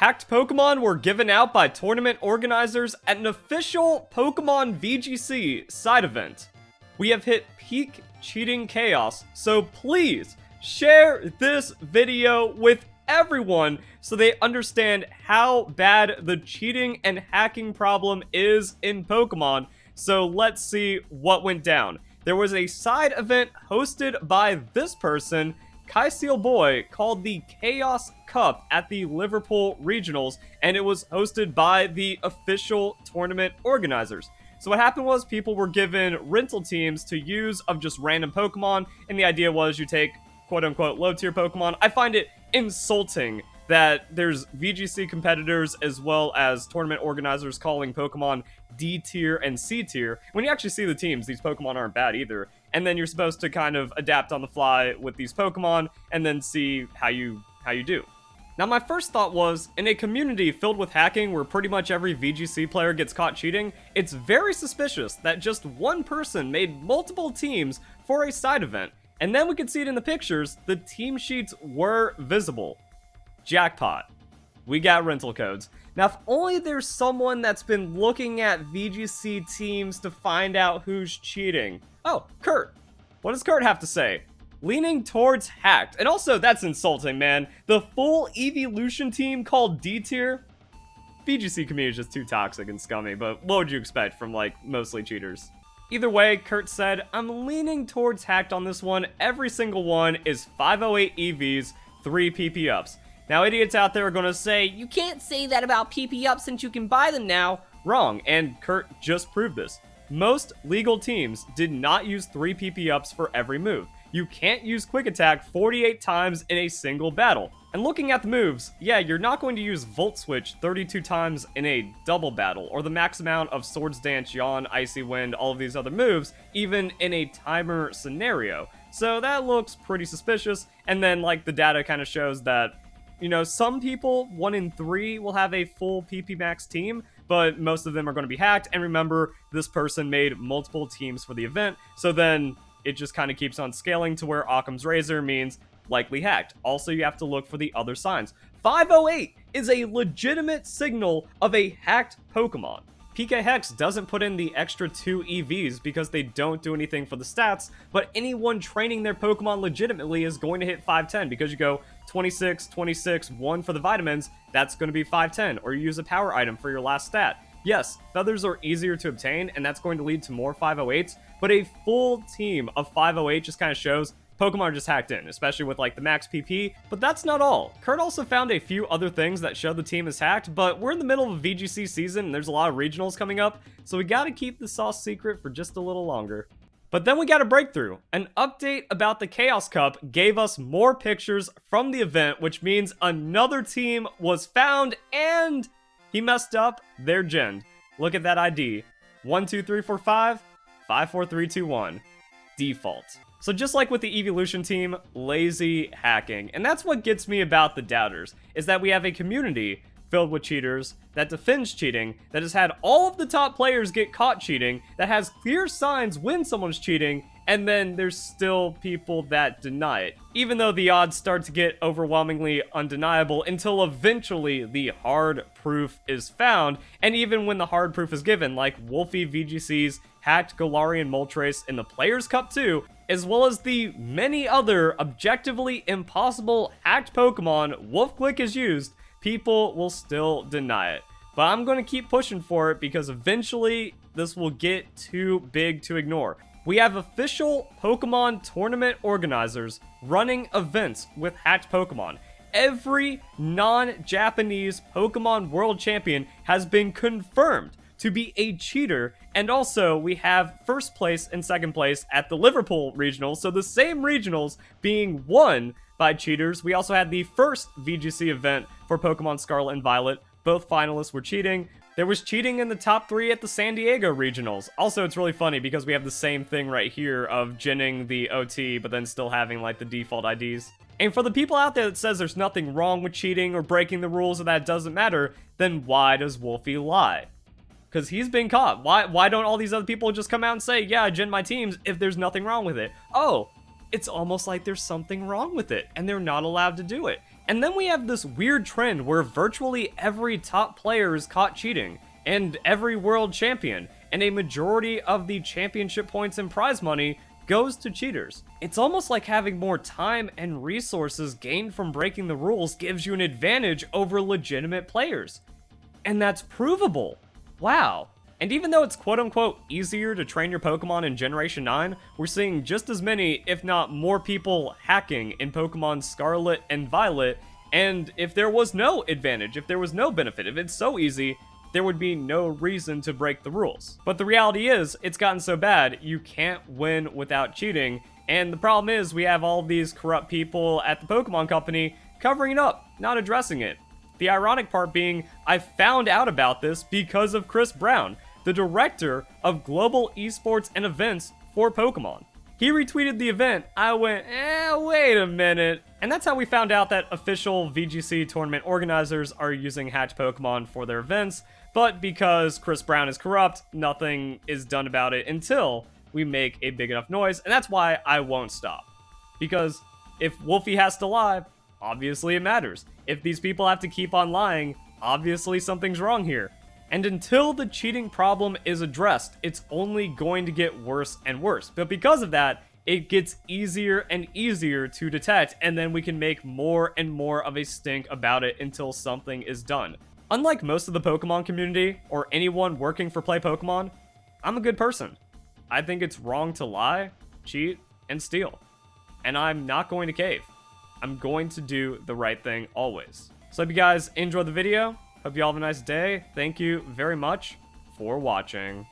Hacked Pokemon were given out by tournament organizers at an official Pokemon VGC side event. We have hit peak cheating chaos, so please share this video with everyone so they understand how bad the cheating and hacking problem is in Pokemon. So let's see what went down. There was a side event hosted by this person, Kaiseal Boy, called the Chaos Cup at the Liverpool Regionals, and it was hosted by the official tournament organizers. So what happened was people were given rental teams to use of just random Pokemon, and the idea was you take quote-unquote low-tier Pokemon. I find it insulting that there's VGC competitors as well as tournament organizers calling Pokemon D tier and C tier. When you actually see the teams, these Pokemon aren't bad either. And then you're supposed to kind of adapt on the fly with these Pokemon and then see how you do. Now my first thought was, in a community filled with hacking where pretty much every VGC player gets caught cheating, it's very suspicious that just one person made multiple teams for a side event. And then we could see it in the pictures, the team sheets were visible. Jackpot. We got rental codes. Now, if only there's someone that's been looking at VGC teams to find out who's cheating. Oh, Kurt. What does Kurt have to say? Leaning towards hacked. And also, that's insulting, man. The full evolution team called D tier? VGC community is just too toxic and scummy, but what would you expect from, like, mostly cheaters? Either way, Kurt said, I'm leaning towards hacked on this one. Every single one is 508 EVs, 3 PP ups. Now, idiots out there are going to say, you can't say that about PP ups since you can buy them now. Wrong, and Kurt just proved this. Most legal teams did not use 3 PP ups for every move. You can't use Quick Attack 48 times in a single battle. And looking at the moves, yeah, you're not going to use Volt Switch 32 times in a double battle, or the max amount of Swords Dance, Yawn, Icy Wind, all of these other moves, even in a timer scenario. So that looks pretty suspicious, and then like the data kind of shows that, you know, some people, 1 in 3, will have a full PP Max team, but most of them are going to be hacked, and remember, this person made multiple teams for the event, so then it just kind of keeps on scaling to where Occam's Razor means likely hacked. Also, you have to look for the other signs. 508 is a legitimate signal of a hacked Pokemon. PK Hex doesn't put in the extra 2 EVs because they don't do anything for the stats, but anyone training their Pokemon legitimately is going to hit 510 because you go 26, 26, 1 for the vitamins, that's going to be 510, or you use a power item for your last stat. Yes, feathers are easier to obtain, and that's going to lead to more 508s, but a full team of 508 just kind of shows Pokemon are just hacked in, especially with like the max PP. But that's not all. Kurt also found a few other things that show the team is hacked, but we're in the middle of a VGC season, and there's a lot of regionals coming up, so we gotta keep the sauce secret for just a little longer. But then we got a breakthrough. An update about the Chaos Cup gave us more pictures from the event, which means another team was found, and he messed up their gen. Look at that ID. 12345 54321. Default. So just like with the Evolution team, lazy hacking. And that's what gets me about the doubters, is that we have a community filled with cheaters that defends cheating, that has had all of the top players get caught cheating, that has clear signs when someone's cheating, and then there's still people that deny it. Even though the odds start to get overwhelmingly undeniable until eventually the hard proof is found, and even when the hard proof is given, like WolfeyVGC's hacked Galarian Moltres in the Players' Cup 2, as well as the many other objectively impossible hacked Pokemon WolfClick has used, people will still deny it. But I'm going to keep pushing for it because eventually this will get too big to ignore. We have official Pokemon tournament organizers running events with hacked Pokemon. Every non-Japanese Pokemon World Champion has been confirmed to be a cheater, and also we have first place and second place at the Liverpool Regionals, so the same regionals being won by cheaters. We also had the first VGC event for Pokemon Scarlet and Violet. Both finalists were cheating. There was cheating in the top 3 at the San Diego Regionals. Also, it's really funny because we have the same thing right here of genning the OT, but then still having like the default IDs. And for the people out there that says there's nothing wrong with cheating or breaking the rules or that doesn't matter, then why does Wolfey lie? Because he's been caught. Why don't all these other people just come out and say, yeah, I gen my teams if there's nothing wrong with it? Oh, it's almost like there's something wrong with it, and they're not allowed to do it. And then we have this weird trend where virtually every top player is caught cheating, and every world champion, and a majority of the championship points and prize money goes to cheaters. It's almost like having more time and resources gained from breaking the rules gives you an advantage over legitimate players. And that's provable. Wow. And even though it's quote-unquote easier to train your Pokemon in Generation 9, we're seeing just as many, if not more people hacking in Pokemon Scarlet and Violet, and if there was no advantage, if there was no benefit, if it's so easy, there would be no reason to break the rules. But the reality is, it's gotten so bad, you can't win without cheating, and the problem is we have all these corrupt people at the Pokemon Company covering it up, not addressing it. The ironic part being, I found out about this because of Chris Brown, the director of global esports and events for Pokemon. He retweeted the event. I went, wait a minute. And that's how we found out that official VGC tournament organizers are using hatch Pokemon for their events, but because Chris Brown is corrupt, nothing is done about it until we make a big enough noise, and that's why I won't stop. Because if Wolfey has to lie, obviously it matters. If these people have to keep on lying, obviously something's wrong here. And until the cheating problem is addressed, it's only going to get worse and worse. But because of that, it gets easier and easier to detect, and then we can make more and more of a stink about it until something is done. Unlike most of the Pokemon community, or anyone working for Play Pokemon, I'm a good person. I think it's wrong to lie, cheat, and steal. And I'm not going to cave. I'm going to do the right thing always. So I hope you guys enjoyed the video. Hope you all have a nice day. Thank you very much for watching.